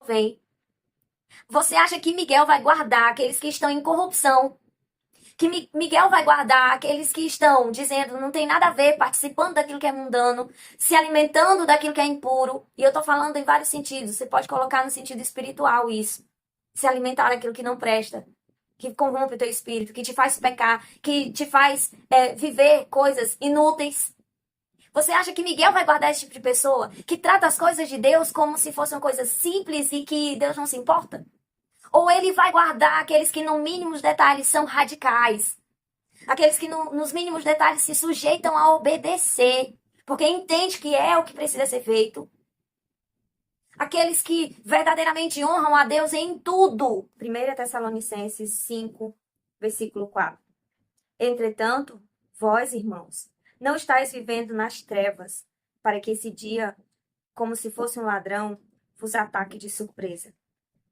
resolver? Você acha que Miguel vai guardar aqueles que estão em corrupção? Que Miguel vai guardar aqueles que estão dizendo não tem nada a ver, participando daquilo que é mundano, se alimentando daquilo que é impuro? E eu tô falando em vários sentidos. Você pode colocar no sentido espiritual isso. Se alimentar daquilo que não presta, que corrompe o teu espírito, que te faz pecar, que te faz viver coisas inúteis. Você acha que Miguel vai guardar esse tipo de pessoa que trata as coisas de Deus como se fossem coisas simples e que Deus não se importa? Ou ele vai guardar aqueles que, no mínimos detalhes, são radicais? Aqueles que, nos mínimos detalhes, se sujeitam a obedecer, porque entende que é o que precisa ser feito? Aqueles que verdadeiramente honram a Deus em tudo. 1 Tessalonicenses 5, versículo 4. Entretanto, vós, irmãos, não estáis vivendo nas trevas, para que esse dia, como se fosse um ladrão, vos ataque de surpresa.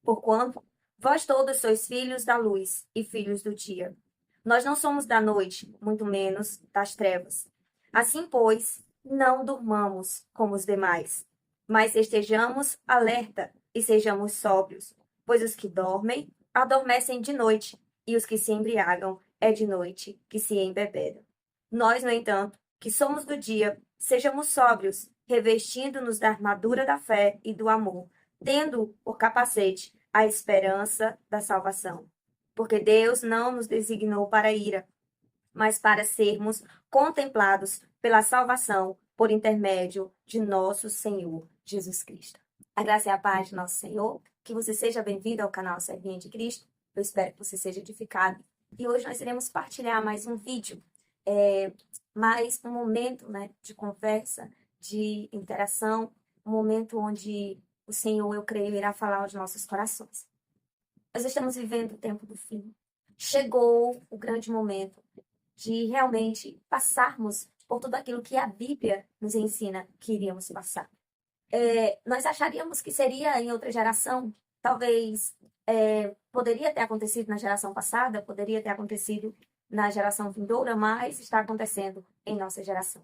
Porquanto, vós todos sois filhos da luz e filhos do dia. Nós não somos da noite, muito menos das trevas. Assim, pois, não durmamos como os demais, mas estejamos alerta e sejamos sóbrios, pois os que dormem, adormecem de noite, e os que se embriagam, é de noite que se embebedam. Nós, no entanto, que somos do dia, sejamos sóbrios, revestindo-nos da armadura da fé e do amor, tendo por capacete a esperança da salvação. Porque Deus não nos designou para a ira, mas para sermos contemplados pela salvação por intermédio de nosso Senhor Jesus Cristo. A graça e a paz de nosso Senhor, que você seja bem-vindo ao canal Servinha de Cristo. Eu espero que você seja edificado. E hoje nós iremos partilhar mais um vídeo, mais um momento, né, de conversa, de interação, um momento onde o Senhor, eu creio, irá falar aos nossos corações. Nós estamos vivendo o tempo do fim. Chegou o grande momento de realmente passarmos por tudo aquilo que a Bíblia nos ensina que iríamos passar. Nós acharíamos que seria em outra geração, talvez poderia ter acontecido na geração passada, poderia ter acontecido na geração vindoura, mas está acontecendo em nossa geração.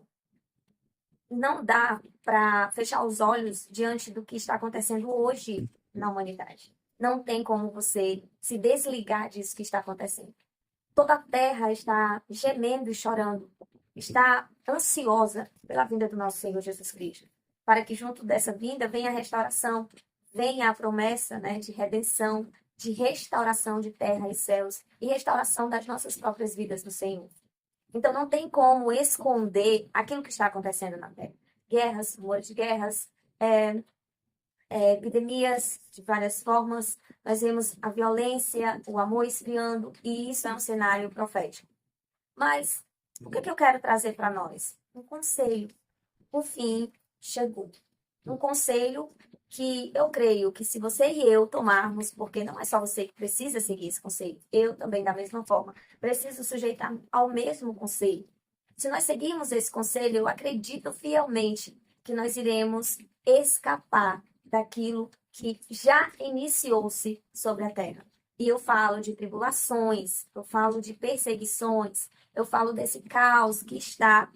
Não dá para fechar os olhos diante do que está acontecendo hoje na humanidade. Não tem como você se desligar disso que está acontecendo. Toda a terra está gemendo e chorando, está ansiosa pela vinda do nosso Senhor Jesus Cristo, para que junto dessa vinda venha a restauração, venha a promessa, né, de redenção, de restauração de terra e céus e restauração das nossas próprias vidas no Senhor. Então não tem como esconder aquilo que está acontecendo na terra. Guerras, rumores de guerras, epidemias de várias formas, nós vemos a violência, o amor esfriando, e isso é um cenário profético. Mas o que eu quero trazer para nós? Um conselho. O fim chegou. Um conselho que eu creio que se você e eu tomarmos, porque não é só você que precisa seguir esse conselho, eu também, da mesma forma, preciso sujeitar ao mesmo conselho. Se nós seguirmos esse conselho, eu acredito fielmente que nós iremos escapar daquilo que já iniciou-se sobre a terra. E eu falo de tribulações, eu falo de perseguições, eu falo desse caos que está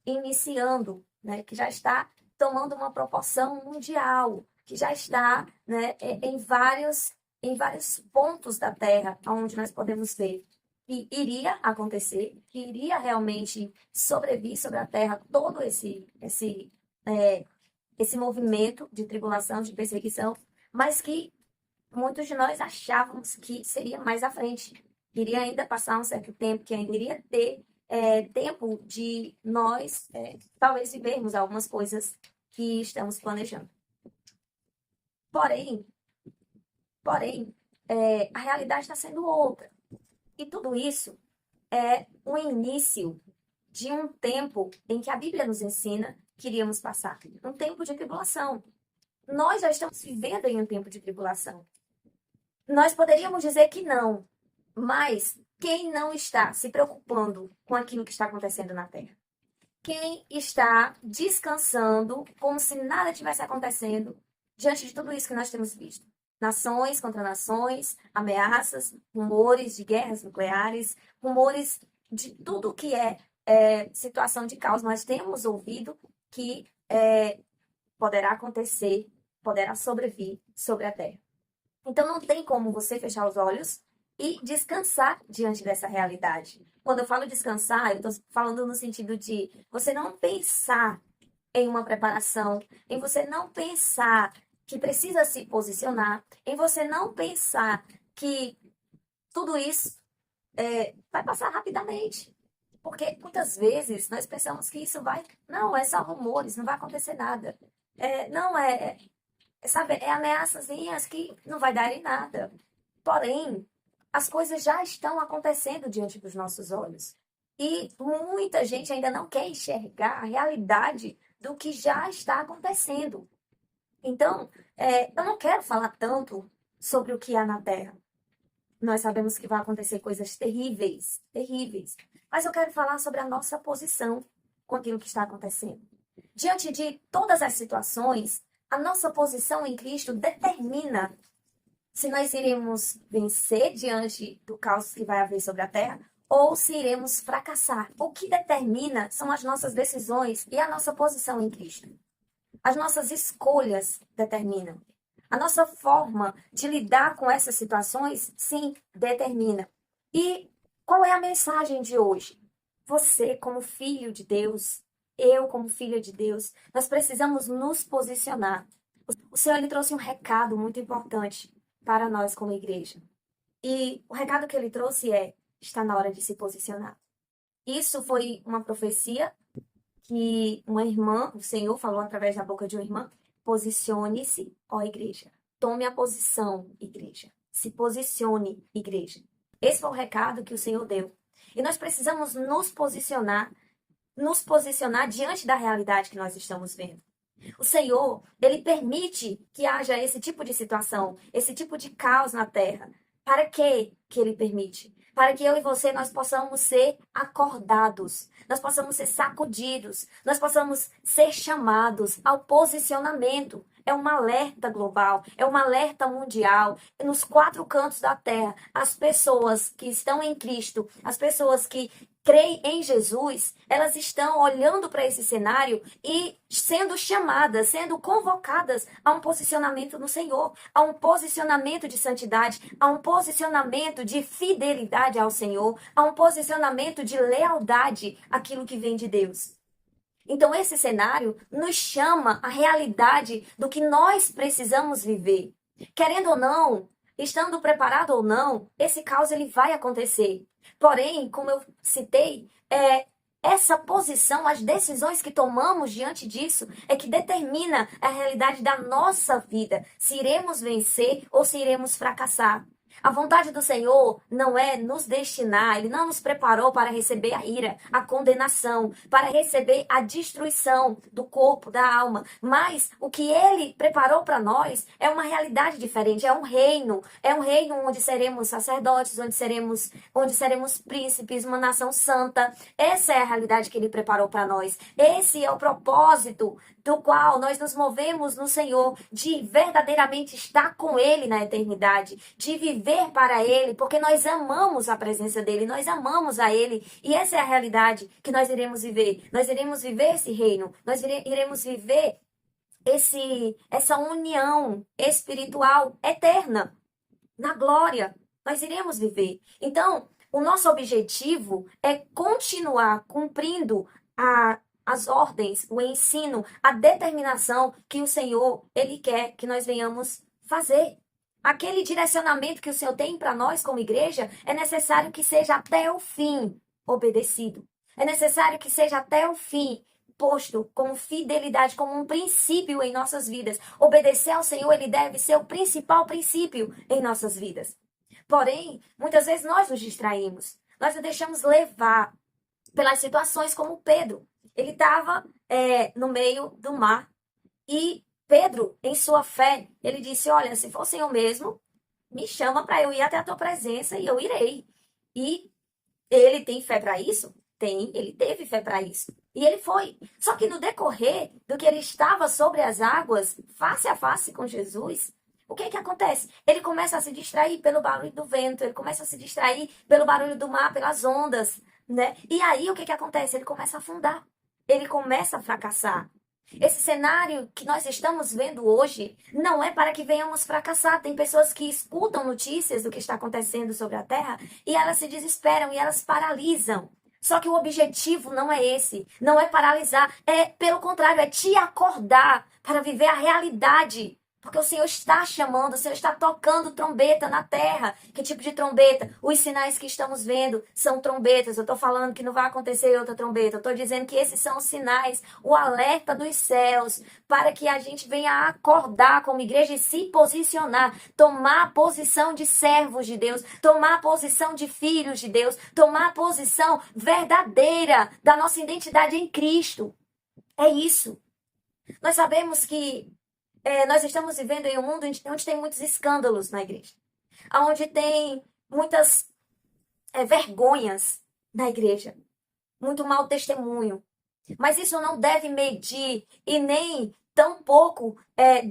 iniciando, né, que já está tomando uma proporção mundial, que já está, né, em vários pontos da terra, onde nós podemos ver que iria acontecer, que iria realmente sobrevir sobre a terra todo esse movimento de tribulação, de perseguição, mas que muitos de nós achávamos que seria mais à frente. Iria ainda passar um certo tempo, que ainda iria ter tempo de nós talvez vivermos algumas coisas que estamos planejando. Porém, a realidade está sendo outra. E tudo isso é o início de um tempo em que a Bíblia nos ensina que iríamos passar. Um tempo de tribulação. Nós já estamos vivendo em um tempo de tribulação. Nós poderíamos dizer que não, mas quem não está se preocupando com aquilo que está acontecendo na Terra? Quem está descansando como se nada tivesse acontecendo diante de tudo isso que nós temos visto? Nações contra nações, ameaças, rumores de guerras nucleares, rumores de tudo que é situação de caos. Nós temos ouvido que poderá acontecer poderá sobrevir sobre a terra. Então não tem como você fechar os olhos e descansar diante dessa realidade. Quando eu falo descansar, eu estou falando no sentido de você não pensar em uma preparação, em você não pensar que precisa se posicionar, em você não pensar que tudo isso vai passar rapidamente. Porque muitas vezes nós pensamos que isso vai. Não, é só rumores, não vai acontecer nada. Não, sabe, é ameaçazinhas que não vai dar em nada. Porém, as coisas já estão acontecendo diante dos nossos olhos. E muita gente ainda não quer enxergar a realidade do que já está acontecendo. Então, eu não quero falar tanto sobre o que há na Terra. Nós sabemos que vai acontecer coisas terríveis, terríveis. Mas eu quero falar sobre a nossa posição com aquilo que está acontecendo. Diante de todas as situações, a nossa posição em Cristo determina se nós iremos vencer diante do caos que vai haver sobre a terra ou se iremos fracassar. O que determina são as nossas decisões e a nossa posição em Cristo. As nossas escolhas determinam. A nossa forma de lidar com essas situações, sim, determina. E qual é a mensagem de hoje? Você, como filho de Deus, eu, como filha de Deus, nós precisamos nos posicionar. O Senhor ele trouxe um recado muito importante para nós como igreja. E o recado que ele trouxe é: está na hora de se posicionar. Isso foi uma profecia que uma irmã, o Senhor falou através da boca de uma irmã: posicione-se, ó igreja. Tome a posição, igreja. Se posicione, igreja. Esse foi o recado que o Senhor deu. E nós precisamos nos posicionar diante da realidade que nós estamos vendo. O Senhor, ele permite que haja esse tipo de situação, esse tipo de caos na terra. Para quê que ele permite? Para que eu e você nós possamos ser acordados, nós possamos ser sacudidos, nós possamos ser chamados ao posicionamento. É um alerta global, é um alerta mundial. Nos 4 cantos da terra, as pessoas que estão em Cristo, as pessoas que creem em Jesus, elas estão olhando para esse cenário e sendo chamadas, sendo convocadas a um posicionamento no Senhor, a um posicionamento de santidade, a um posicionamento de fidelidade ao Senhor, a um posicionamento de lealdade àquilo que vem de Deus. Então, esse cenário nos chama à realidade do que nós precisamos viver. Querendo ou não, estando preparado ou não, esse caos ele vai acontecer. Porém, como eu citei, essa posição, as decisões que tomamos diante disso é que determina a realidade da nossa vida, se iremos vencer ou se iremos fracassar. A vontade do Senhor não é nos destinar, Ele não nos preparou para receber a ira, a condenação, para receber a destruição do corpo, da alma. Mas o que Ele preparou para nós é uma realidade diferente, é um reino onde seremos sacerdotes, onde seremos príncipes, uma nação santa. Essa é a realidade que Ele preparou para nós. Esse é o propósito do qual nós nos movemos no Senhor, de verdadeiramente estar com Ele na eternidade, de viver para Ele, porque nós amamos a presença dEle, nós amamos a Ele, e essa é a realidade que nós iremos viver. Nós iremos viver esse reino, nós iremos viver essa união espiritual eterna, na glória. Nós iremos viver. Então, o nosso objetivo é continuar cumprindo as ordens, o ensino, a determinação que o Senhor, Ele quer que nós venhamos fazer. Aquele direcionamento que o Senhor tem para nós como igreja, é necessário que seja até o fim obedecido. É necessário que seja até o fim posto como fidelidade, como um princípio em nossas vidas. Obedecer ao Senhor, ele deve ser o principal princípio em nossas vidas. Porém, muitas vezes nós nos distraímos. Nós nos deixamos levar pelas situações como Pedro. Ele estava no meio do mar e Pedro, em sua fé, ele disse: olha, se for o Senhor mesmo, me chama para eu ir até a tua presença e eu irei. E ele tem fé para isso? Tem, ele teve fé para isso. E ele foi. Só que no decorrer do que ele estava sobre as águas, face a face com Jesus, o que acontece? Ele começa a se distrair pelo barulho do vento, ele começa a se distrair pelo barulho do mar, pelas ondas, né? E aí o que acontece? Ele começa a afundar. Ele começa a fracassar. Esse cenário que nós estamos vendo hoje não é para que venhamos fracassar. Tem pessoas que escutam notícias do que está acontecendo sobre a Terra e elas se desesperam e elas paralisam. Só que o objetivo não é esse, não é paralisar, é pelo contrário, é te acordar para viver a realidade. Porque o Senhor está chamando, o Senhor está tocando trombeta na terra. Que tipo de trombeta? Os sinais que estamos vendo são trombetas. Eu estou falando que não vai acontecer outra trombeta. Eu estou dizendo que esses são os sinais, o alerta dos céus, para que a gente venha acordar como igreja e se posicionar, tomar a posição de servos de Deus, tomar a posição de filhos de Deus, tomar a posição verdadeira da nossa identidade em Cristo. É isso. Nós sabemos que nós estamos vivendo em um mundo onde tem muitos escândalos na igreja, onde tem muitas vergonhas na igreja, muito mau testemunho. Mas isso não deve medir e nem tampouco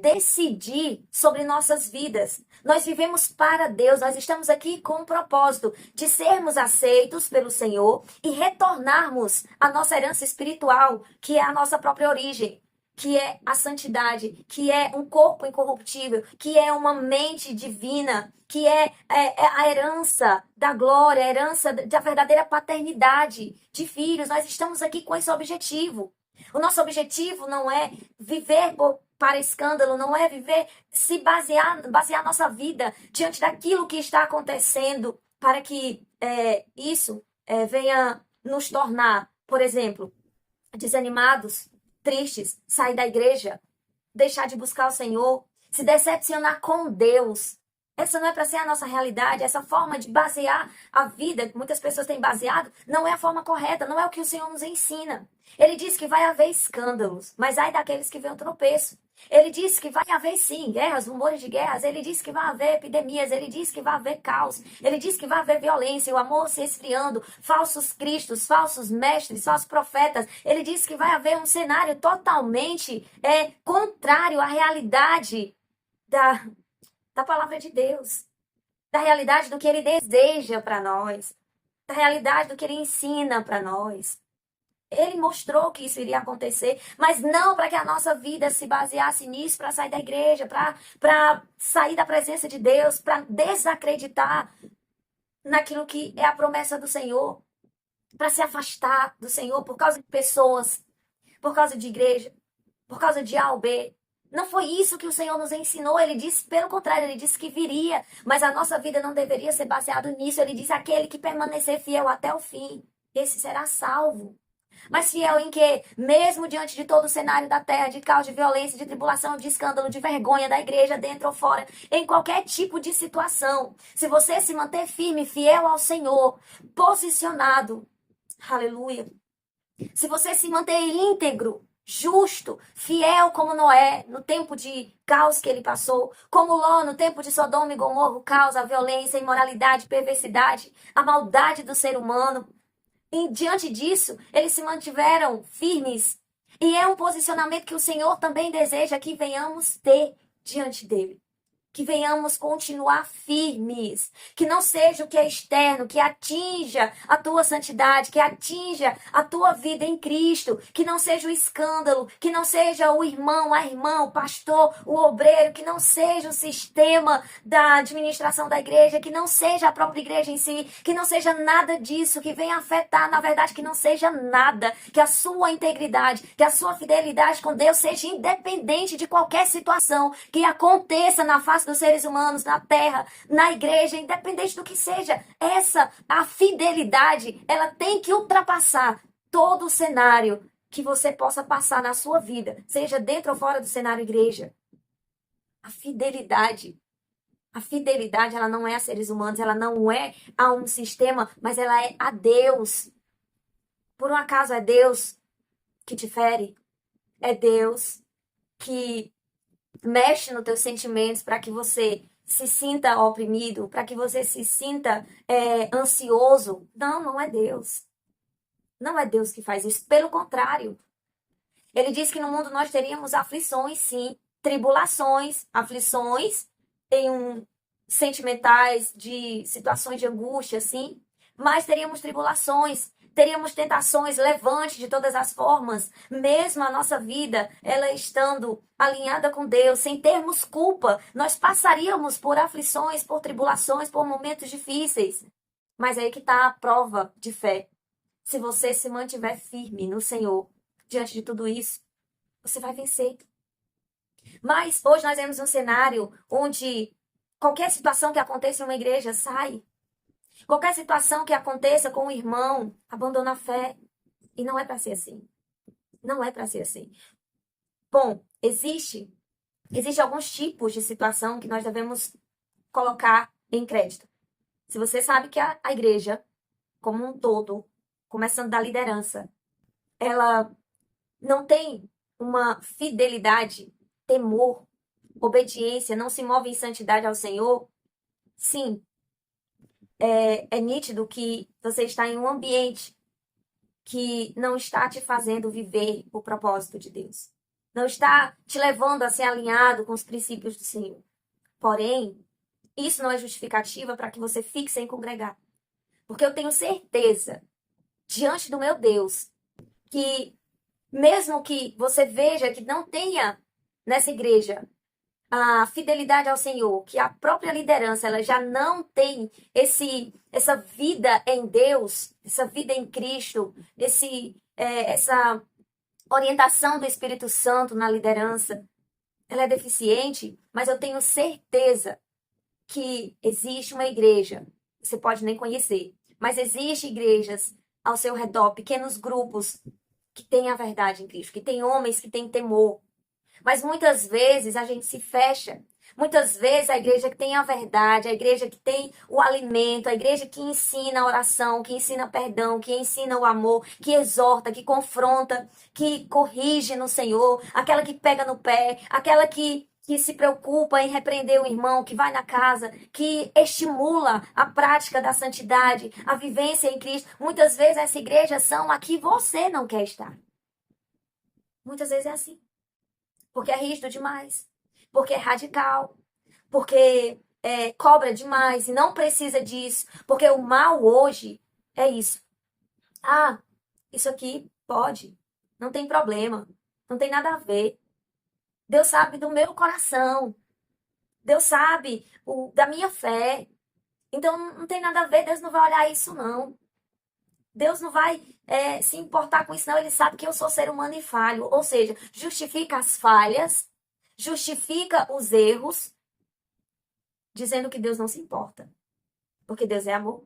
decidir sobre nossas vidas. Nós vivemos para Deus, nós estamos aqui com o propósito de sermos aceitos pelo Senhor e retornarmos à nossa herança espiritual, que é a nossa própria origem, que é a santidade, que é um corpo incorruptível, que é uma mente divina, que é a herança da glória, a herança da verdadeira paternidade de filhos. Nós estamos aqui com esse objetivo. O nosso objetivo não é viver para escândalo, não é viver, basear nossa vida diante daquilo que está acontecendo, para que isso venha nos tornar, por exemplo, desanimados, tristes, sair da igreja, deixar de buscar o Senhor, se decepcionar com Deus. Essa não é para ser a nossa realidade. Essa forma de basear a vida que muitas pessoas têm baseado não é a forma correta, não é o que o Senhor nos ensina. Ele diz que vai haver escândalos, mas ai daqueles que vêem o tropeço. Ele diz que vai haver sim guerras, rumores de guerras. Ele diz que vai haver epidemias. Ele diz que vai haver caos. Ele diz que vai haver violência, o amor se esfriando, falsos cristos, falsos mestres, falsos profetas. Ele diz que vai haver um cenário totalmente contrário à realidade da palavra de Deus, da realidade do que Ele deseja para nós, da realidade do que Ele ensina para nós. Ele mostrou que isso iria acontecer, mas não para que a nossa vida se baseasse nisso, para sair da igreja, para sair da presença de Deus, para desacreditar naquilo que é a promessa do Senhor, para se afastar do Senhor por causa de pessoas, por causa de igreja, por causa de A ou B. Não foi isso que o Senhor nos ensinou. Ele disse, pelo contrário, ele disse que viria, mas a nossa vida não deveria ser baseada nisso. Ele disse, aquele que permanecer fiel até o fim, esse será salvo. Mas fiel em que, mesmo diante de todo o cenário da terra, de caos, de violência, de tribulação, de escândalo, de vergonha da igreja, dentro ou fora, em qualquer tipo de situação, se você se manter firme, fiel ao Senhor, posicionado, aleluia, se você se manter íntegro, justo, fiel como Noé, no tempo de caos que ele passou, como Ló, no tempo de Sodoma e Gomorra, o caos, a violência, a imoralidade, a perversidade, a maldade do ser humano. E diante disso, eles se mantiveram firmes. E é um posicionamento que o Senhor também deseja que venhamos ter diante dele. Que venhamos continuar firmes. Que não seja o que é externo, que atinja a tua santidade, que atinja a tua vida em Cristo. Que não seja o escândalo, que não seja o irmão, a irmã, o pastor, o obreiro, que não seja o sistema da administração da igreja, que não seja a própria igreja em si, que não seja nada disso, que venha afetar, na verdade, que não seja nada. Que a sua integridade, que a sua fidelidade com Deus seja independente de qualquer situação que aconteça na face dos seres humanos, na terra, na igreja, independente do que seja. A fidelidade, ela tem que ultrapassar todo o cenário que você possa passar na sua vida, seja dentro ou fora do cenário igreja. A fidelidade, ela não é a seres humanos, ela não é a um sistema, mas ela é a Deus. Por um acaso é Deus que te fere? É Deus que mexe nos teus sentimentos para que você se sinta oprimido, para que você se sinta ansioso. Não, não é Deus. Não é Deus que faz isso. Pelo contrário. Ele diz que no mundo nós teríamos aflições, sim. Tribulações, aflições, sentimentais, de situações de angústia, sim. Mas teríamos tribulações, teríamos tentações, levante de todas as formas, mesmo a nossa vida, ela estando alinhada com Deus, sem termos culpa, nós passaríamos por aflições, por tribulações, por momentos difíceis. Mas aí que está a prova de fé. Se você se mantiver firme no Senhor, diante de tudo isso, você vai vencer. Mas hoje nós vemos um cenário onde qualquer situação que aconteça em uma igreja sai. Qualquer situação que aconteça com um irmão, abandona a fé. E não é para ser assim. Não é para ser assim. Bom, existe alguns tipos de situação que nós devemos colocar em crédito. Se você sabe que a igreja, como um todo, começando da liderança, ela não tem uma fidelidade, temor, obediência, não se move em santidade ao Senhor, sim, é nítido que você está em um ambiente que não está te fazendo viver o propósito de Deus. Não está te levando a ser alinhado com os princípios do Senhor. Porém, isso não é justificativa para que você fique sem congregar. Porque eu tenho certeza, diante do meu Deus, que mesmo que você veja que não tenha nessa igreja a fidelidade ao Senhor, que a própria liderança ela já não tem essa vida em Deus, essa vida em Cristo, essa orientação do Espírito Santo na liderança, ela é deficiente, mas eu tenho certeza que existe uma igreja, você pode nem conhecer, mas existem igrejas ao seu redor, pequenos grupos que têm a verdade em Cristo, que têm homens que têm temor. Mas muitas vezes a gente se fecha. Muitas vezes a igreja que tem a verdade, a igreja que tem o alimento, a igreja que ensina a oração, que ensina perdão, que ensina o amor, que exorta, que confronta, que corrige no Senhor, aquela que pega no pé, aquela que se preocupa em repreender o irmão, que vai na casa, que estimula a prática da santidade, a vivência em Cristo. Muitas vezes essa igreja são a que você não quer estar. Muitas vezes é assim. Porque é rígido demais, porque é radical, porque cobra demais e não precisa disso, porque o mal hoje é isso. Ah, isso aqui pode, não tem problema, não tem nada a ver. Deus sabe do meu coração, Deus sabe da minha fé, então não tem nada a ver, Deus não vai olhar isso não. Deus não vai se importar com isso não, ele sabe que eu sou ser humano e falho, ou seja, justifica as falhas, justifica os erros, dizendo que Deus não se importa. Porque Deus é amor.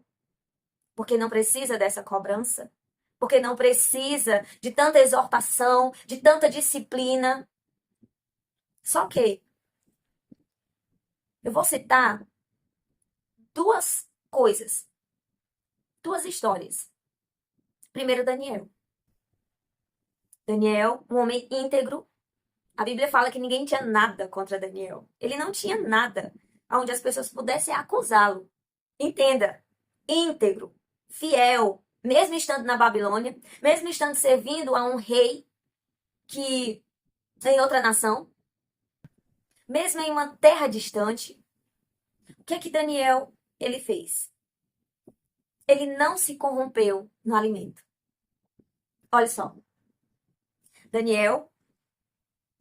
Porque não precisa dessa cobrança. Porque não precisa de tanta exortação, de tanta disciplina. Só que eu vou citar duas coisas, duas histórias. Primeiro, Daniel. Daniel, um homem íntegro. A Bíblia fala que ninguém tinha nada contra Daniel. Ele não tinha nada onde as pessoas pudessem acusá-lo. Entenda, íntegro, fiel, mesmo estando na Babilônia, mesmo estando servindo a um rei que em outra nação, mesmo em uma terra distante, o que é que Daniel ele fez? Ele não se corrompeu no alimento. Olha só, Daniel,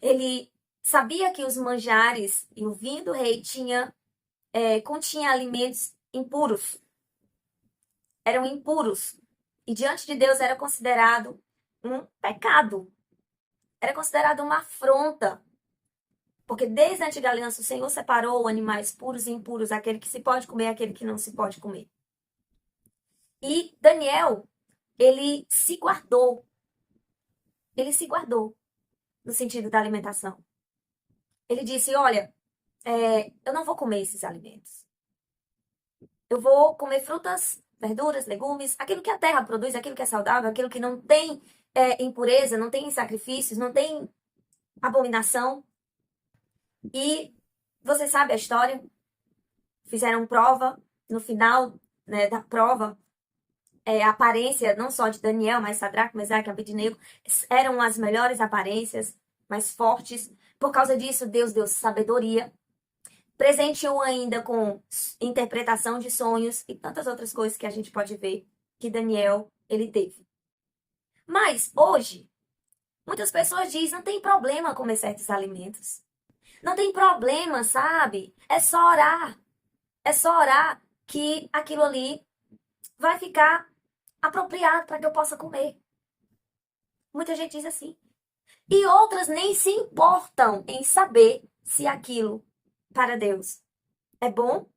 ele sabia que os manjares e o vinho do rei continha alimentos impuros. Eram impuros. E diante de Deus era considerado um pecado. Era considerado uma afronta. Porque desde a antiga aliança o Senhor separou animais puros e impuros, aquele que se pode comer e aquele que não se pode comer. E Daniel, ele se guardou. Ele se guardou no sentido da alimentação. Ele disse, olha, eu não vou comer esses alimentos. Eu vou comer frutas, verduras, legumes, aquilo que a terra produz, aquilo que é saudável, aquilo que não tem impureza, não tem sacrifícios, não tem abominação. E você sabe a história? Fizeram prova, no final da prova, a aparência não só de Daniel, mas Sadraque, Mesaque e Abednego eram as melhores aparências, mais fortes. Por causa disso, Deus deu sabedoria. Presenteou ainda com interpretação de sonhos e tantas outras coisas que a gente pode ver que Daniel, ele teve. Mas hoje, muitas pessoas dizem, não tem problema comer certos alimentos. Não tem problema, sabe? É só orar. É só orar que aquilo ali vai ficar apropriado para que eu possa comer. Muita gente diz assim. E outras nem se importam em saber se aquilo para Deus é bom,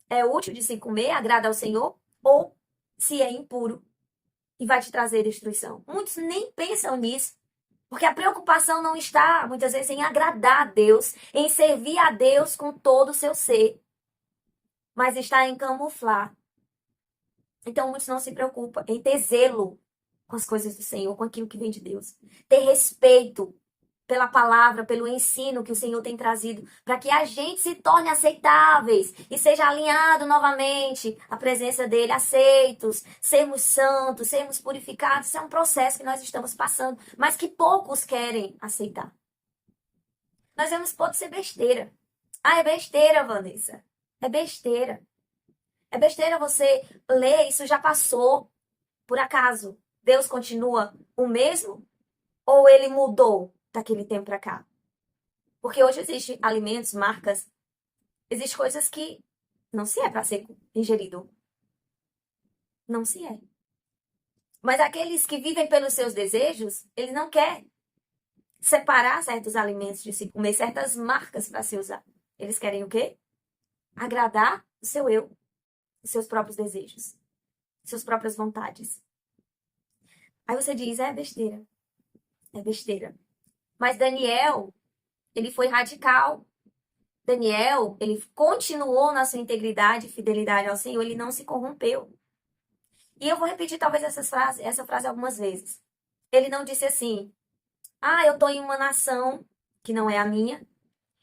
é útil de se comer, agrada ao Senhor, ou se é impuro e vai te trazer destruição. Muitos nem pensam nisso, porque a preocupação não está, muitas vezes, em agradar a Deus, em servir a Deus com todo o seu ser, mas está em camuflar. Então, muitos não se preocupam em ter zelo com as coisas do Senhor, com aquilo que vem de Deus. Ter respeito pela palavra, pelo ensino que o Senhor tem trazido, para que a gente se torne aceitáveis e seja alinhado novamente à presença dele, aceitos, sermos santos, sermos purificados. Isso é um processo que nós estamos passando, mas que poucos querem aceitar. Nós vemos, pode ser besteira. Ah, é besteira, Vanessa. É besteira. É besteira você ler, isso já passou. Por acaso, Deus continua o mesmo? Ou ele mudou daquele tempo para cá? Porque hoje existem alimentos, marcas, existem coisas que não se é para ser ingerido. Não se é. Mas aqueles que vivem pelos seus desejos, eles não querem separar certos alimentos de se comer, certas marcas para se usar. Eles querem o quê? Agradar o seu eu, os seus próprios desejos, suas próprias vontades. Aí você diz, é besteira. É besteira. Mas Daniel, ele foi radical. Daniel, ele continuou na sua integridade e fidelidade ao Senhor, ele não se corrompeu. E eu vou repetir talvez essa frase algumas vezes. Ele não disse assim, eu estou em uma nação que não é a minha,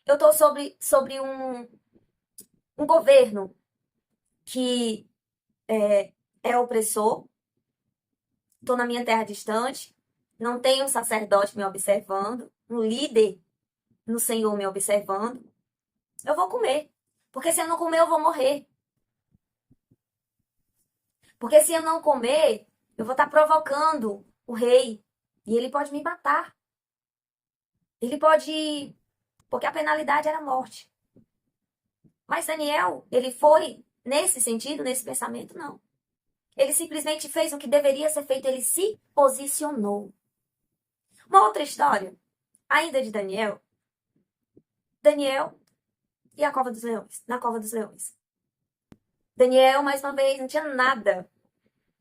eu estou sobre um governo que é opressor, estou na minha terra distante, não tenho um sacerdote me observando, um líder no Senhor me observando. Eu vou comer. Porque se eu não comer, eu vou morrer. Porque se eu não comer, eu vou estar provocando o rei. E ele pode me matar. Ele pode... Porque a penalidade era a morte. Mas Daniel, ele foi nesse sentido, nesse pensamento? Não. Ele simplesmente fez o que deveria ser feito. Ele se posicionou. Uma outra história, ainda de Daniel. Daniel e a cova dos leões. Na cova dos leões. Daniel, mais uma vez, não tinha nada.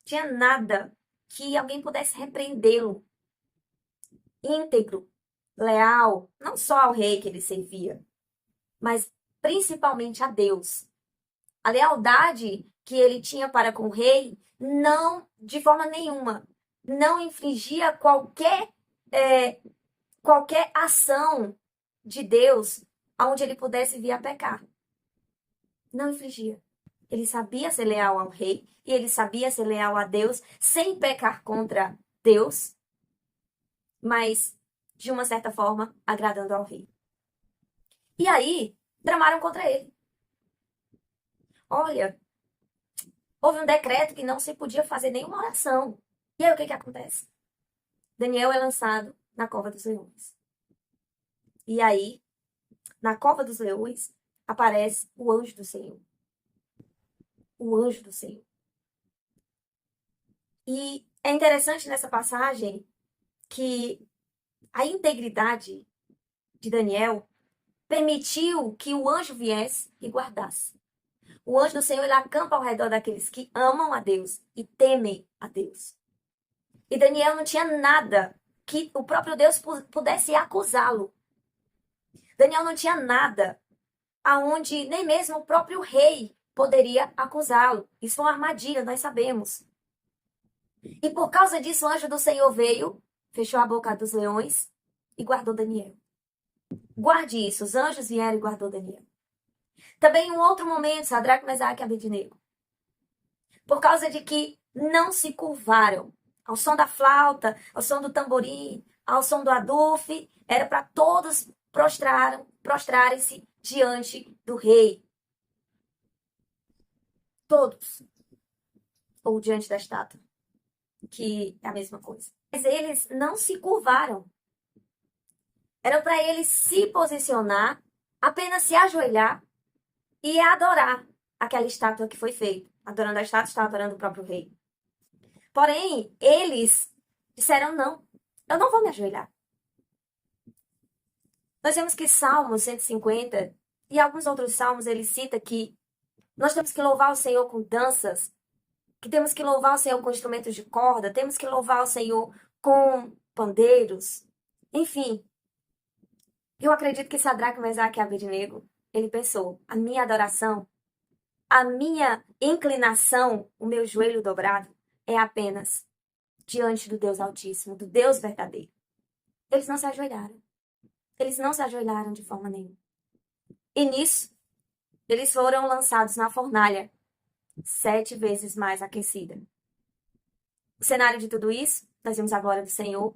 Tinha nada que alguém pudesse repreendê-lo. Íntegro, leal, não só ao rei que ele servia, mas principalmente a Deus. A lealdade que ele tinha para com o rei não, de forma nenhuma, não infligia qualquer ação de Deus aonde ele pudesse vir a pecar. Não infligia. Ele sabia ser leal ao rei e ele sabia ser leal a Deus sem pecar contra Deus, mas de uma certa forma agradando ao rei. E aí, tramaram contra ele. Olha, houve um decreto que não se podia fazer nenhuma oração. E aí o que acontece? Daniel é lançado na cova dos leões. E aí, na cova dos leões, aparece o anjo do Senhor. O anjo do Senhor. E é interessante nessa passagem que a integridade de Daniel permitiu que o anjo viesse e guardasse. O anjo do Senhor, ele acampa ao redor daqueles que amam a Deus e temem a Deus. E Daniel não tinha nada que o próprio Deus pudesse acusá-lo. Daniel não tinha nada aonde nem mesmo o próprio rei poderia acusá-lo. Isso foi uma armadilha, nós sabemos. E por causa disso, o anjo do Senhor veio, fechou a boca dos leões e guardou Daniel. Guarde isso, os anjos vieram e guardou Daniel. Também em um outro momento, Sadraque, Mesaque e Abednego. Por causa de que não se curvaram ao som da flauta, ao som do tamborim, ao som do adufe, era para todos prostrarem-se diante do rei. Todos. Ou diante da estátua. que é a mesma coisa. Mas eles não se curvaram. Era para eles se posicionar, apenas se ajoelhar e adorar aquela estátua que foi feita. Adorando a estátua, está adorando o próprio rei. Porém, eles disseram não, eu não vou me ajoelhar. Nós vemos que Salmo 150 e alguns outros salmos ele cita que nós temos que louvar o Senhor com danças, que temos que louvar o Senhor com instrumentos de corda, temos que louvar o Senhor com pandeiros. Enfim, eu acredito que Sadraque, Mesaque e Abednego, ele pensou, a minha adoração, a minha inclinação, o meu joelho dobrado, é apenas diante do Deus Altíssimo, do Deus verdadeiro. Eles não se ajoelharam. Eles não se ajoelharam de forma nenhuma. E nisso, eles foram lançados na fornalha, 7 vezes mais aquecida. O cenário de tudo isso, nós vimos a glória do Senhor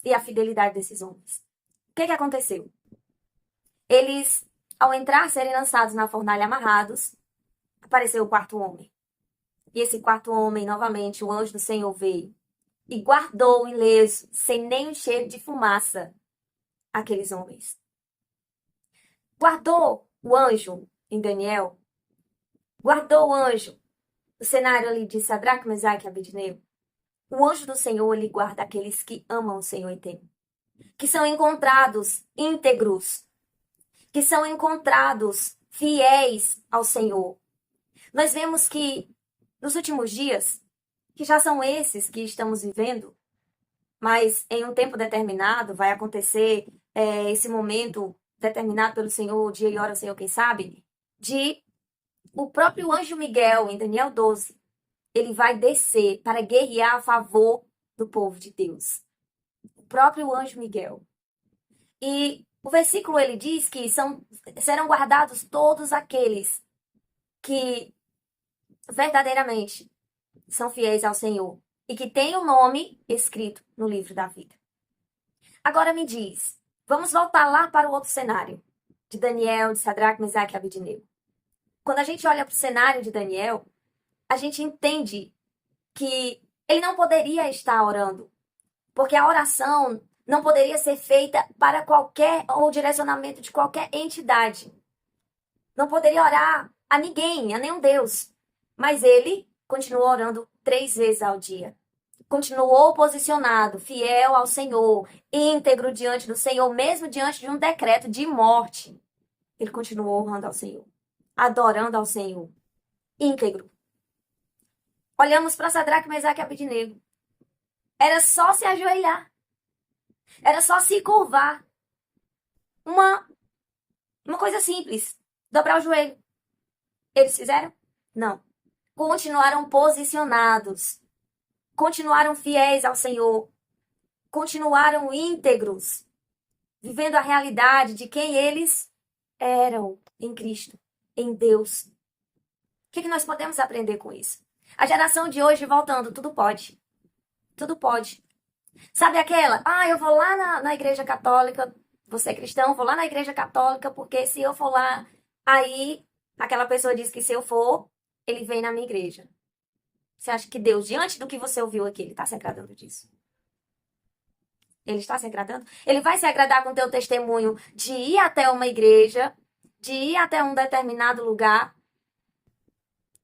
e a fidelidade desses homens. O que aconteceu? Eles, ao entrar, serem lançados na fornalha amarrados, apareceu o quarto homem. E esse quarto homem, novamente, o anjo do Senhor veio e guardou ileso, sem nenhum cheiro de fumaça, aqueles homens. Guardou o anjo em Daniel, guardou o anjo, o cenário ali de Sadraque, Mesaque e Abednego. O anjo do Senhor, ele guarda aqueles que amam o Senhor e temem, que são encontrados íntegros, que são encontrados fiéis ao Senhor. Nós vemos que nos últimos dias, que já são esses que estamos vivendo, mas em um tempo determinado vai acontecer esse momento determinado pelo Senhor, dia e hora, o Senhor quem sabe, de o próprio anjo Miguel, em Daniel 12, ele vai descer para guerrear a favor do povo de Deus. O próprio anjo Miguel. E o versículo ele diz que serão guardados todos aqueles que verdadeiramente são fiéis ao Senhor e que têm o nome escrito no livro da vida. Agora me diz, vamos voltar lá para o outro cenário de Daniel, de Sadraque, Mesaque e Abednego. Quando a gente olha para o cenário de Daniel, a gente entende que ele não poderia estar orando, porque a oração não poderia ser feita para qualquer ou direcionamento de qualquer entidade. Não poderia orar a ninguém, a nenhum Deus. Mas ele continuou orando 3 vezes ao dia. Continuou posicionado, fiel ao Senhor, íntegro diante do Senhor, mesmo diante de um decreto de morte. Ele continuou honrando ao Senhor, adorando ao Senhor, íntegro. Olhamos para Sadraque, Mesaque e Abednego. Era só se ajoelhar. Era só se curvar. Uma coisa simples. Dobrar o joelho. Eles fizeram? Não. Continuaram posicionados. Continuaram fiéis ao Senhor. Continuaram íntegros. Vivendo a realidade de quem eles eram em Cristo, em Deus. O que nós podemos aprender com isso? A geração de hoje, voltando, tudo pode. Tudo pode. Sabe aquela? Eu vou lá na igreja católica, você é cristão, vou lá na igreja católica, porque se eu for lá, aí aquela pessoa diz que se eu for, ele vem na minha igreja. Você acha que Deus, diante do que você ouviu aqui, ele está se agradando disso? Ele está se agradando? Ele vai se agradar com o teu testemunho de ir até uma igreja, de ir até um determinado lugar,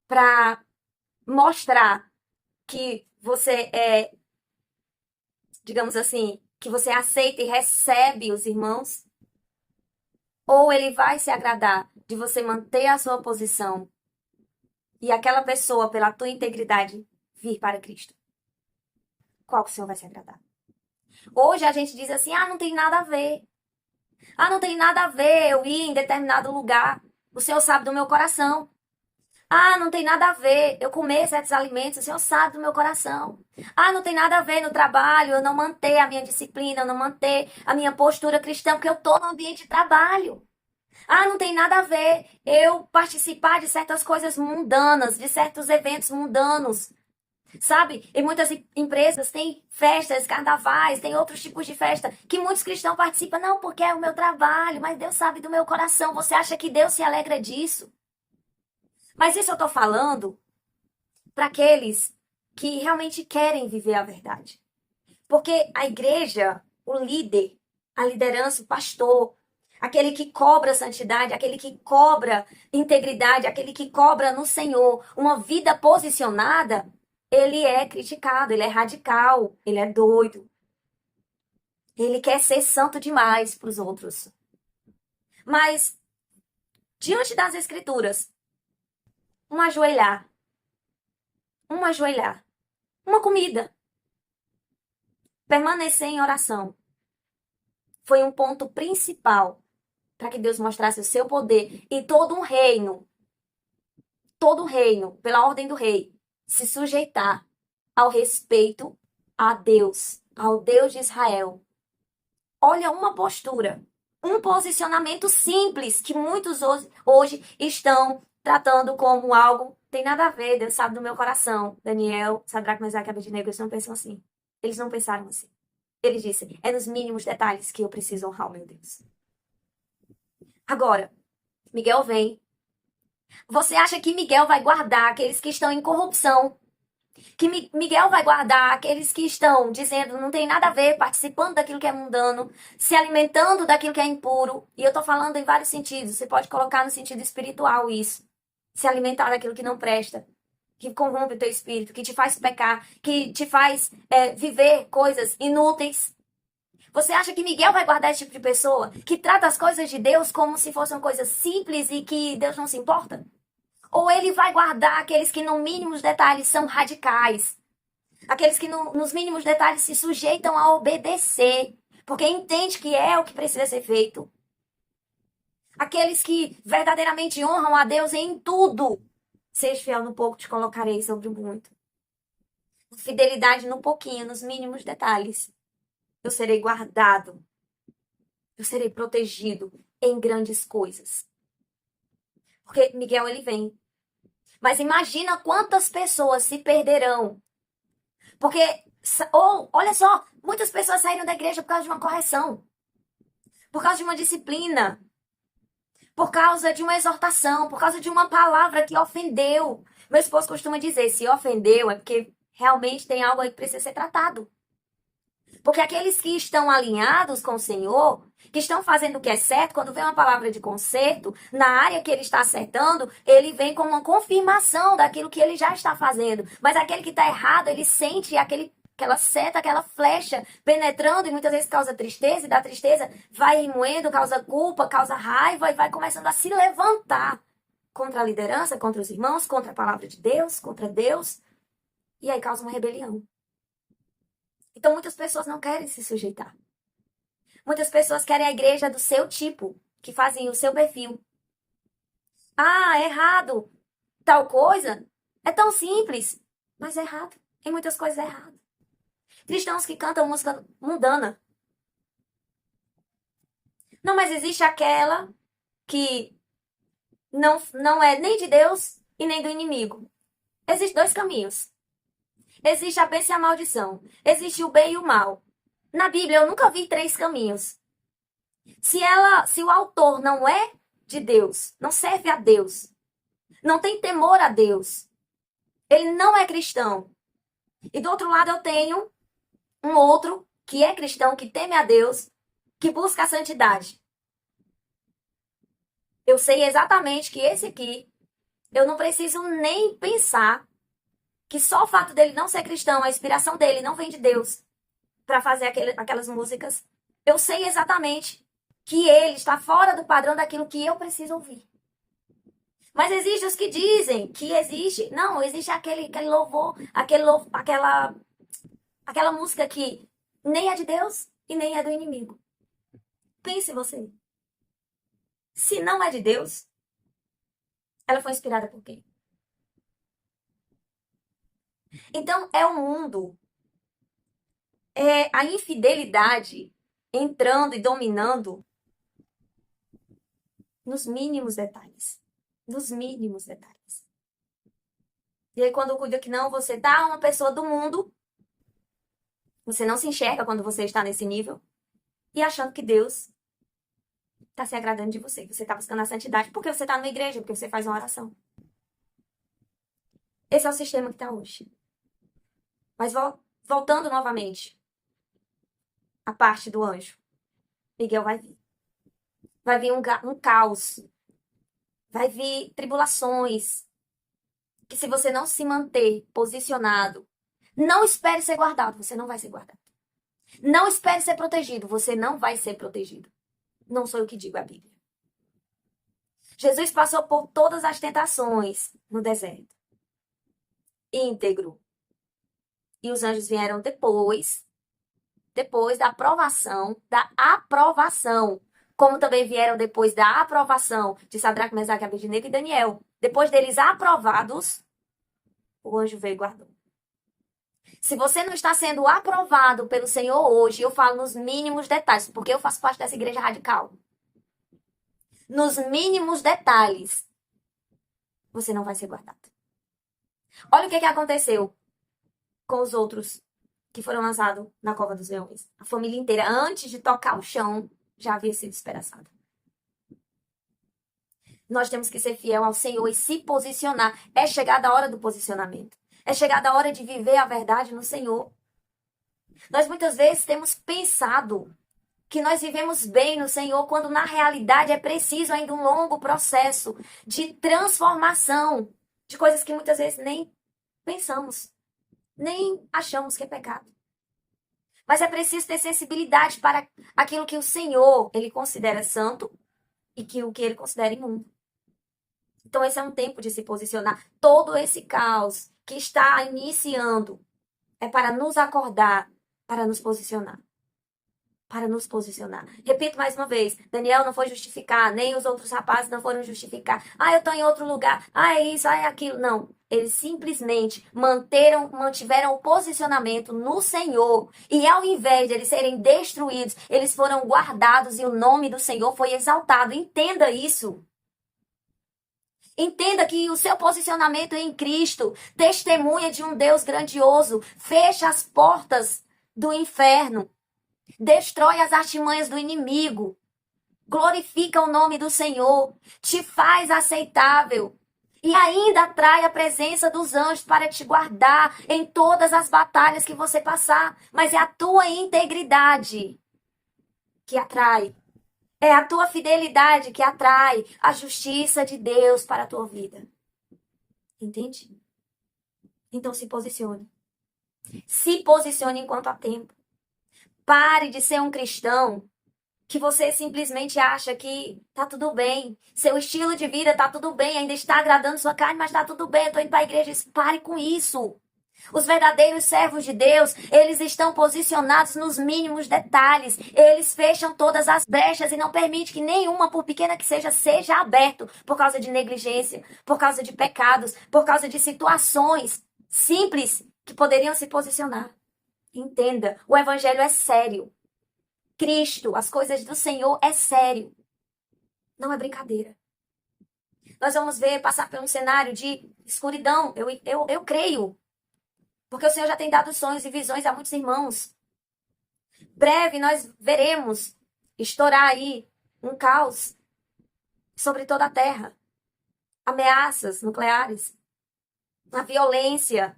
para mostrar que você é, digamos assim, que você aceita e recebe os irmãos? Ou ele vai se agradar de você manter a sua posição e aquela pessoa, pela tua integridade, vir para Cristo? Qual que o Senhor vai se agradar? Hoje a gente diz assim, não tem nada a ver. Não tem nada a ver eu ir em determinado lugar. O Senhor sabe do meu coração. Não tem nada a ver eu comer certos alimentos, o Senhor sabe do meu coração. Não tem nada a ver no trabalho eu não manter a minha disciplina, eu não manter a minha postura cristã, porque eu estou no ambiente de trabalho. Não tem nada a ver eu participar de certas coisas mundanas, de certos eventos mundanos. Sabe? E muitas empresas têm festas, carnavais, tem outros tipos de festa que muitos cristãos participam. Não, porque é o meu trabalho, mas Deus sabe do meu coração. Você acha que Deus se alegra disso? Mas isso eu estou falando para aqueles que realmente querem viver a verdade. Porque a igreja, o líder, a liderança, o pastor, aquele que cobra santidade, aquele que cobra integridade, aquele que cobra no Senhor uma vida posicionada, ele é criticado, ele é radical, ele é doido. Ele quer ser santo demais para os outros. Mas, diante das escrituras, um ajoelhar, uma comida, permanecer em oração, foi um ponto principal para que Deus mostrasse o seu poder e todo um reino, pela ordem do rei, se sujeitar ao respeito a Deus, ao Deus de Israel. Olha uma postura, um posicionamento simples que muitos hoje estão tratando como algo tem nada a ver, Deus sabe do meu coração. Daniel, Sadraque, Mesaque e Abednego, eles não pensam assim. Eles não pensaram assim. Eles dizem, é nos mínimos detalhes que eu preciso honrar o meu Deus. Agora, Miguel vem. Você acha que Miguel vai guardar aqueles que estão em corrupção? Que Miguel vai guardar aqueles que estão dizendo não tem nada a ver, participando daquilo que é mundano, se alimentando daquilo que é impuro. E eu tô falando em vários sentidos. Você pode colocar no sentido espiritual isso. Se alimentar daquilo que não presta, que corrompe o teu espírito, que te faz pecar, que te faz viver coisas inúteis. Você acha que Miguel vai guardar esse tipo de pessoa que trata as coisas de Deus como se fossem coisas simples e que Deus não se importa? Ou ele vai guardar aqueles que, no mínimos detalhes, são radicais? Aqueles que, nos mínimos detalhes, se sujeitam a obedecer, porque entende que é o que precisa ser feito? Aqueles que verdadeiramente honram a Deus em tudo. Seja fiel no pouco, te colocarei sobre o muito. Fidelidade no pouquinho, nos mínimos detalhes. Eu serei guardado. Eu serei protegido em grandes coisas. Porque Miguel, ele vem. Mas imagina quantas pessoas se perderão. Porque, olha só, muitas pessoas saíram da igreja por causa de uma correção. Por causa de uma disciplina. Por causa de uma exortação. Por causa de uma palavra que ofendeu. Meu esposo costuma dizer, se ofendeu é porque realmente tem algo aí que precisa ser tratado. Porque aqueles que estão alinhados com o Senhor, que estão fazendo o que é certo, quando vem uma palavra de conserto, na área que ele está acertando, ele vem com uma confirmação daquilo que ele já está fazendo. Mas aquele que está errado, ele sente aquela seta, aquela flecha penetrando e muitas vezes causa tristeza, e da tristeza vai remoendo, causa culpa, causa raiva e vai começando a se levantar contra a liderança, contra os irmãos, contra a palavra de Deus, contra Deus. E aí causa uma rebelião. Então, muitas pessoas não querem se sujeitar. Muitas pessoas querem a igreja do seu tipo, que fazem o seu perfil. Ah, é errado. Tal coisa é tão simples, mas é errado. Em muitas coisas é errado. Cristãos que cantam música mundana. Não, mas existe aquela que não é nem de Deus e nem do inimigo. Existem dois caminhos. Existe a bênção e a maldição. Existe o bem e o mal. Na Bíblia eu nunca vi três caminhos. Se o autor não é de Deus, não serve a Deus, não tem temor a Deus, ele não é cristão. E do outro lado eu tenho um outro que é cristão, que teme a Deus, que busca a santidade. Eu sei exatamente que esse aqui, eu não preciso nem pensar que só o fato dele não ser cristão, a inspiração dele não vem de Deus para fazer aquelas músicas. Eu sei exatamente que ele está fora do padrão daquilo que eu preciso ouvir. Mas existem os que dizem que existe. Não, existe aquele louvor, aquela música que nem é de Deus e nem é do inimigo. Pense você. Se não é de Deus, ela foi inspirada por quem? Então, é o mundo, é a infidelidade entrando e dominando nos mínimos detalhes. Nos mínimos detalhes. E aí, quando cuida que não, você tá uma pessoa do mundo, você não se enxerga quando você está nesse nível, e achando que Deus está se agradando de você, que você está buscando a santidade, porque você está numa igreja, porque você faz uma oração. Esse é o sistema que está hoje. Mas voltando novamente à parte do anjo, Miguel vai vir. Vai vir um caos, vai vir tribulações, que se você não se manter posicionado, não espere ser guardado, você não vai ser guardado. Não espere ser protegido, você não vai ser protegido. Não sou eu que digo, é a Bíblia. Jesus passou por todas as tentações no deserto, íntegro. E os anjos vieram depois da aprovação, como também vieram depois da aprovação de Sadraque, Mesaque, Abednego e Daniel. Depois deles aprovados, o anjo veio e guardou. Se você não está sendo aprovado pelo Senhor hoje, eu falo nos mínimos detalhes, porque eu faço parte dessa igreja radical. Nos mínimos detalhes, você não vai ser guardado. Olha o que aconteceu com os outros que foram lançados na cova dos leões. A família inteira, antes de tocar o chão, já havia sido despedaçada. Nós temos que ser fiel ao Senhor e se posicionar. É chegada a hora do posicionamento. É chegada a hora de viver a verdade no Senhor. Nós muitas vezes temos pensado que nós vivemos bem no Senhor, quando na realidade é preciso ainda um longo processo de transformação de coisas que muitas vezes nem pensamos, nem achamos que é pecado. Mas é preciso ter sensibilidade para aquilo que o Senhor, ele considera santo e que o que ele considera imundo. Então esse é um tempo de se posicionar. Todo esse caos que está iniciando é para nos acordar, para nos posicionar. Para nos posicionar. Repito mais uma vez, Daniel não foi justificar, nem os outros rapazes não foram justificar. Ah, eu estou em outro lugar. Ah, é isso, ah, é aquilo. Não. Eles simplesmente mantiveram o posicionamento no Senhor. E ao invés de eles serem destruídos, eles foram guardados e o nome do Senhor foi exaltado. Entenda isso. Entenda que o seu posicionamento em Cristo testemunha de um Deus grandioso. Fecha as portas do inferno. Destrói as artimanhas do inimigo. Glorifica o nome do Senhor. Te faz aceitável. E ainda atrai a presença dos anjos para te guardar em todas as batalhas que você passar. Mas é a tua integridade que atrai. É a tua fidelidade que atrai a justiça de Deus para a tua vida. Entende? Então se posicione. Se posicione enquanto há tempo. Pare de ser um cristão que você simplesmente acha que tá tudo bem. Seu estilo de vida tá tudo bem, ainda está agradando sua carne, mas tá tudo bem, eu tô indo para a igreja. Pare com isso. Os verdadeiros servos de Deus, eles estão posicionados nos mínimos detalhes. Eles fecham todas as brechas e não permitem que nenhuma, por pequena que seja aberto por causa de negligência, por causa de pecados, por causa de situações simples que poderiam se posicionar. Entenda, o evangelho é sério. Cristo, as coisas do Senhor é sério. Não é brincadeira. Nós vamos ver passar por um cenário de escuridão. Eu creio. Porque o Senhor já tem dado sonhos e visões a muitos irmãos. Breve nós veremos estourar aí um caos sobre toda a terra. Ameaças nucleares. A violência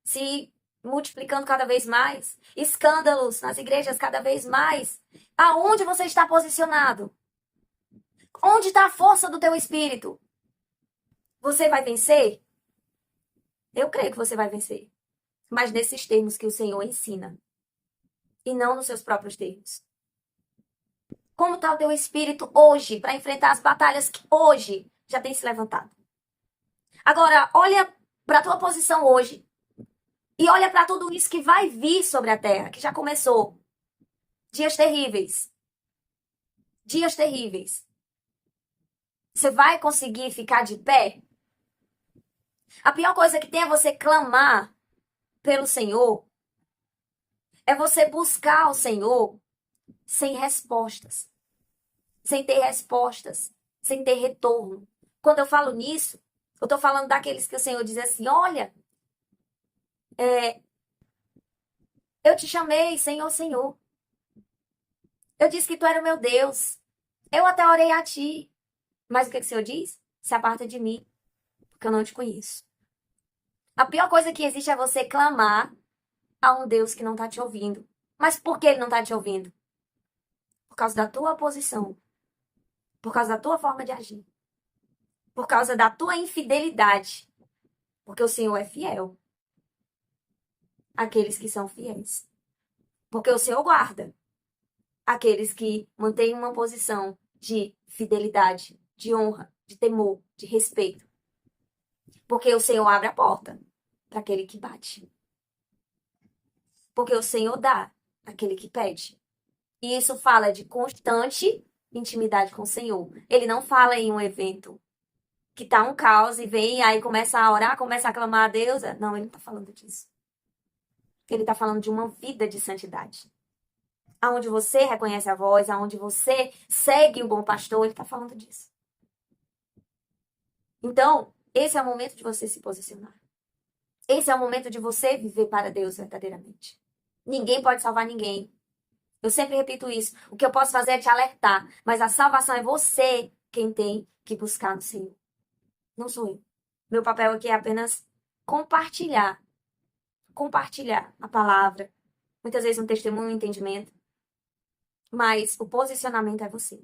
se multiplicando cada vez mais. Escândalos nas igrejas cada vez mais. Aonde você está posicionado? Onde está a força do teu espírito? Você vai vencer? Eu creio que você vai vencer. Mas nesses termos que o Senhor ensina. E não nos seus próprios termos. Como está o teu espírito hoje para enfrentar as batalhas que hoje já tem se levantado? Agora, olha para a tua posição hoje. E olha para tudo isso que vai vir sobre a terra, que já começou. Dias terríveis. Dias terríveis. Você vai conseguir ficar de pé? A pior coisa que tem é você clamar pelo Senhor. É você buscar o Senhor sem respostas. Sem ter respostas. Sem ter retorno. Quando eu falo nisso, eu estou falando daqueles que o Senhor diz assim, olha, eu te chamei, Senhor, Senhor. Eu disse que tu era o meu Deus. Eu até orei a ti. Mas o que o Senhor diz? Se aparta de mim, porque eu não te conheço. A pior coisa que existe é você clamar a um Deus que não está te ouvindo. Mas por que ele não está te ouvindo? Por causa da tua posição, por causa da tua forma de agir, por causa da tua infidelidade. Porque o Senhor é fiel àqueles que são fiéis. Porque o Senhor guarda aqueles que mantêm uma posição de fidelidade, de honra, de temor, de respeito. Porque o Senhor abre a porta para aquele que bate. Porque o Senhor dá àquele que pede. E isso fala de constante intimidade com o Senhor. Ele não fala em um evento que tá um caos e vem aí começa a orar, começa a clamar a Deus. Não, ele não tá falando disso. Ele tá falando de uma vida de santidade. Aonde você reconhece a voz, aonde você segue o bom pastor, ele tá falando disso. Então, esse é o momento de você se posicionar. Esse é o momento de você viver para Deus verdadeiramente. Ninguém pode salvar ninguém. Eu sempre repito isso. O que eu posso fazer é te alertar, mas a salvação é você quem tem que buscar no Senhor. Não sou eu. Meu papel aqui é apenas compartilhar a palavra, muitas vezes um testemunho, um entendimento, mas o posicionamento é você.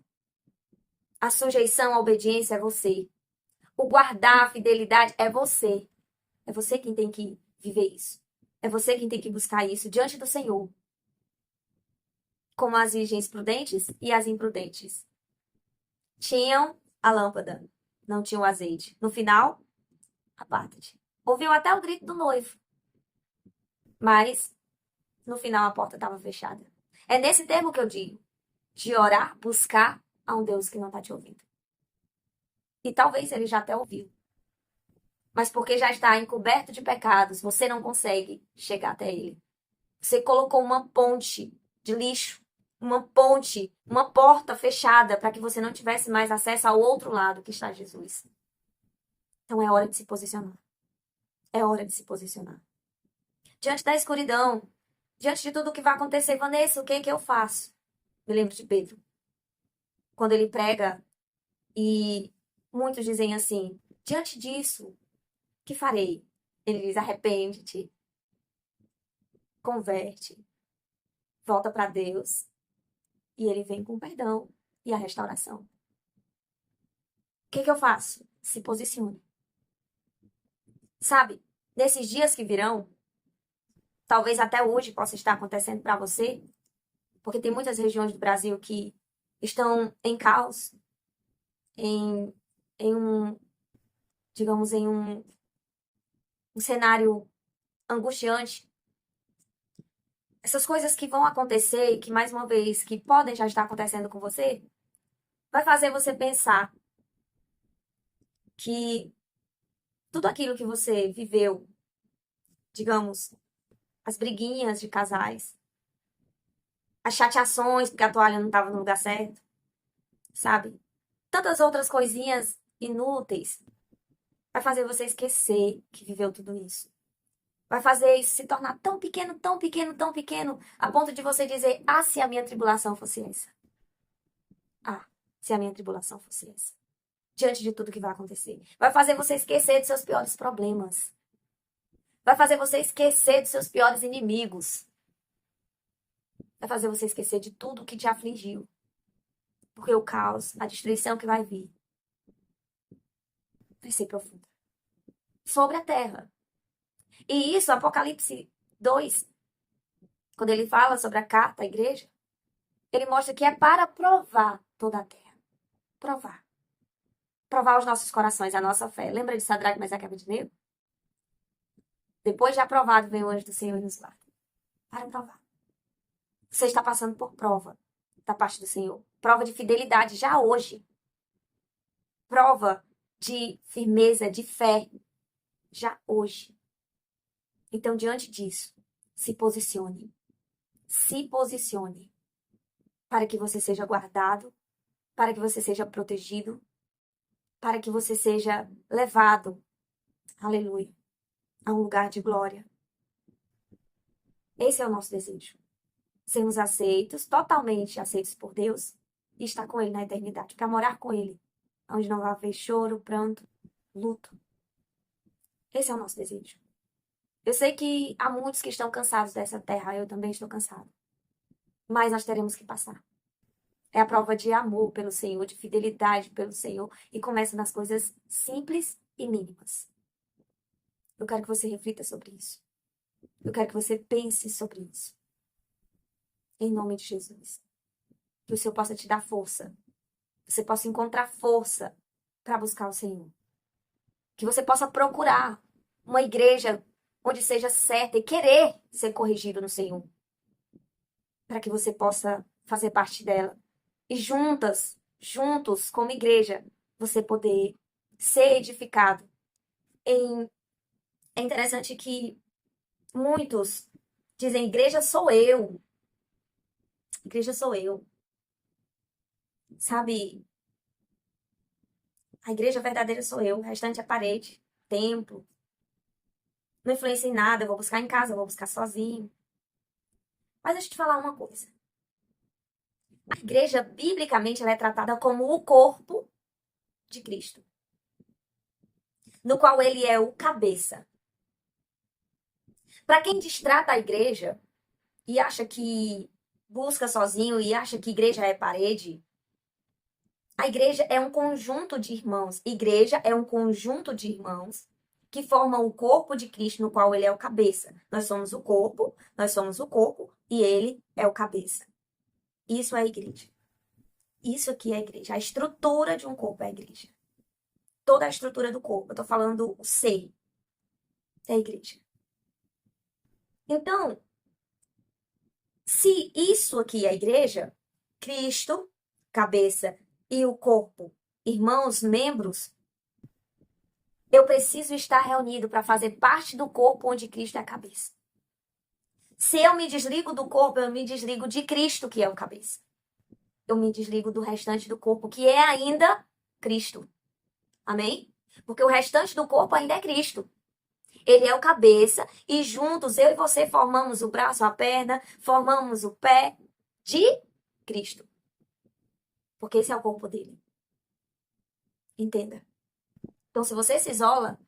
A sujeição, a obediência é você. O guardar a fidelidade é você. É você quem tem que viver isso. É você quem tem que buscar isso diante do Senhor. Como as virgens prudentes e as imprudentes. Tinham a lâmpada, não tinham o azeite. No final, aparta-te. Ouviu até o grito do noivo. Mas, no final, a porta estava fechada. É nesse termo que eu digo. De orar, buscar a um Deus que não está te ouvindo. E talvez ele já até ouviu. Mas porque já está encoberto de pecados, você não consegue chegar até ele. Você colocou uma ponte de lixo, uma ponte, uma porta fechada para que você não tivesse mais acesso ao outro lado que está Jesus. Então é hora de se posicionar. É hora de se posicionar. Diante da escuridão, diante de tudo o que vai acontecer, Vanessa, o que é que eu faço? Me lembro de Pedro. Quando ele prega e muitos dizem assim, diante disso, que farei? Ele diz, arrepende-te, converte, volta para Deus. E ele vem com o perdão e a restauração. O que eu faço? Se posicione. Sabe, nesses dias que virão, talvez até hoje possa estar acontecendo para você, porque tem muitas regiões do Brasil que estão em caos, em, em um, digamos, em um cenário angustiante. Essas coisas que vão acontecer e que, mais uma vez, que podem já estar acontecendo com você, vai fazer você pensar que tudo aquilo que você viveu, digamos, as briguinhas de casais, as chateações porque a toalha não estava no lugar certo, sabe? Tantas outras coisinhas inúteis. Vai fazer você esquecer que viveu tudo isso. Vai fazer isso se tornar tão pequeno, tão pequeno, tão pequeno, a ponto de você dizer: ah, se a minha tribulação fosse essa. Ah, se a minha tribulação fosse essa. Diante de tudo que vai acontecer. Vai fazer você esquecer dos seus piores problemas. Vai fazer você esquecer dos seus piores inimigos. Vai fazer você esquecer de tudo que te afligiu. Porque o caos, a destruição que vai vir, vai ser profunda. Sobre a terra. E isso, Apocalipse 2, quando ele fala sobre a carta à igreja, ele mostra que é para provar toda a terra. Provar. Provar os nossos corações, a nossa fé. Lembra de Sadraque, Mesaque e Abednego? Depois de aprovado, vem o anjo do Senhor e nos guarda. Para provar. Você está passando por prova da parte do Senhor. Prova de fidelidade já hoje. Prova de firmeza, de fé já hoje. Então, diante disso, se posicione. Se posicione para que você seja guardado, para que você seja protegido, para que você seja levado, aleluia, a um lugar de glória. Esse é o nosso desejo. Sermos aceitos, totalmente aceitos por Deus e estar com Ele na eternidade, para morar com Ele, onde não vai haver choro, pranto, luto. Esse é o nosso desejo. Eu sei que há muitos que estão cansados dessa terra, eu também estou cansada. Mas nós teremos que passar. É a prova de amor pelo Senhor, de fidelidade pelo Senhor. E começa nas coisas simples e mínimas. Eu quero que você reflita sobre isso. Eu quero que você pense sobre isso. Em nome de Jesus. Que o Senhor possa te dar força. Você possa encontrar força para buscar o Senhor. Que você possa procurar uma igreja onde seja certa e querer ser corrigido no Senhor. Para que você possa fazer parte dela. E juntos, como igreja, você poder ser edificado. É interessante que muitos dizem, igreja sou eu. Igreja sou eu. Sabe, a igreja verdadeira sou eu. O restante é parede, templo. Não influencia em nada, eu vou buscar em casa, eu vou buscar sozinho. Mas deixa eu te falar uma coisa. A igreja, biblicamente, ela é tratada como o corpo de Cristo, no qual ele é o cabeça. Para quem distrata a igreja e acha que busca sozinho e acha que igreja é parede, a igreja é um conjunto de irmãos. Igreja é um conjunto de irmãos que formam o corpo de Cristo, no qual ele é o cabeça. Nós somos o corpo e ele é o cabeça. Isso é a igreja. Isso aqui é a igreja. A estrutura de um corpo é a igreja. Toda a estrutura do corpo. Eu tô falando o ser. É a igreja. Então, se isso aqui é a igreja, Cristo, cabeça, e o corpo, irmãos, membros, eu preciso estar reunido para fazer parte do corpo onde Cristo é a cabeça. Se eu me desligo do corpo, eu me desligo de Cristo, que é o cabeça. Eu me desligo do restante do corpo, que é ainda Cristo. Amém? Porque o restante do corpo ainda é Cristo. Ele é o cabeça e juntos eu e você formamos o braço, a perna, formamos o pé de Cristo. Porque esse é o corpo dele. Entenda. Então, se você se isola,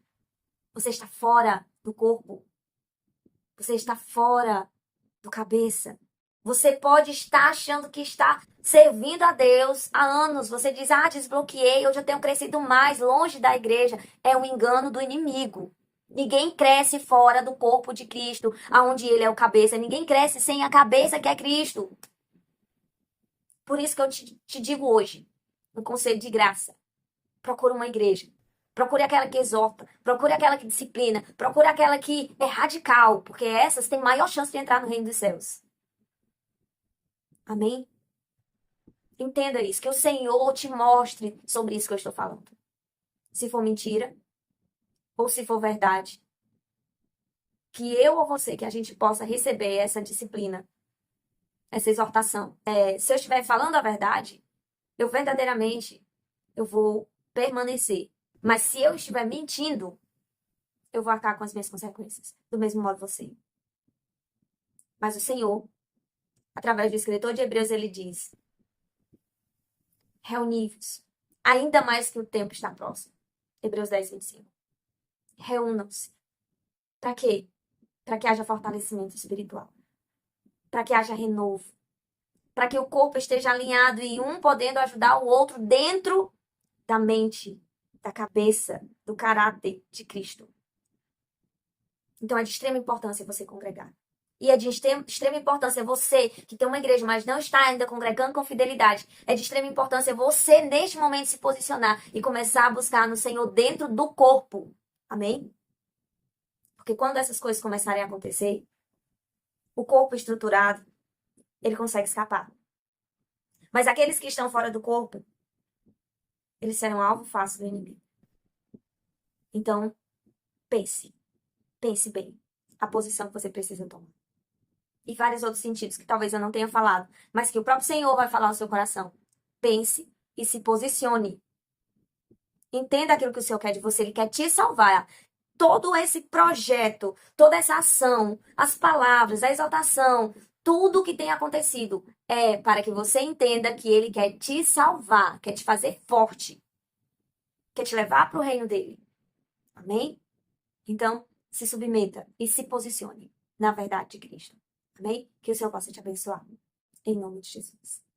você está fora do corpo. Você está fora do cabeça. Você pode estar achando que está servindo a Deus há anos. Você diz, desbloqueei, hoje eu tenho crescido mais longe da igreja. É um engano do inimigo. Ninguém cresce fora do corpo de Cristo, aonde ele é o cabeça. Ninguém cresce sem a cabeça que é Cristo. Por isso que eu te digo hoje, um conselho de graça. Procura uma igreja. Procure aquela que exorta, procure aquela que disciplina, procure aquela que é radical, porque essas têm maior chance de entrar no reino dos céus. Amém? Entenda isso, que o Senhor te mostre sobre isso que eu estou falando. Se for mentira, ou se for verdade, que eu ou você, que a gente possa receber essa disciplina, essa exortação. Se eu estiver falando a verdade, eu verdadeiramente, eu vou permanecer. Mas se eu estiver mentindo, eu vou arcar com as minhas consequências. Do mesmo modo você. Mas o Senhor, através do escritor de Hebreus, ele diz: reuni-vos, ainda mais que o tempo está próximo. Hebreus 10, 25. Reúnam-se. Para quê? Para que haja fortalecimento espiritual. Para que haja renovo. Para que o corpo esteja alinhado e um podendo ajudar o outro dentro da mente, da cabeça, do caráter de Cristo. Então é de extrema importância você congregar. E é de extrema importância você, que tem uma igreja, mas não está ainda congregando com fidelidade. É de extrema importância você, neste momento, se posicionar e começar a buscar no Senhor dentro do corpo. Amém? Porque quando essas coisas começarem a acontecer, o corpo estruturado, ele consegue escapar. Mas aqueles que estão fora do corpo, eles serão alvo fácil do inimigo. Então, pense. Pense bem a posição que você precisa tomar. E vários outros sentidos que talvez eu não tenha falado, mas que o próprio Senhor vai falar no seu coração. Pense e se posicione. Entenda aquilo que o Senhor quer de você. Ele quer te salvar. Todo esse projeto, toda essa ação, as palavras, a exaltação, tudo o que tem acontecido é para que você entenda que Ele quer te salvar, quer te fazer forte, quer te levar para o reino dele. Amém? Então, se submeta e se posicione na verdade de Cristo. Amém? Que o Senhor possa te abençoar. Em nome de Jesus.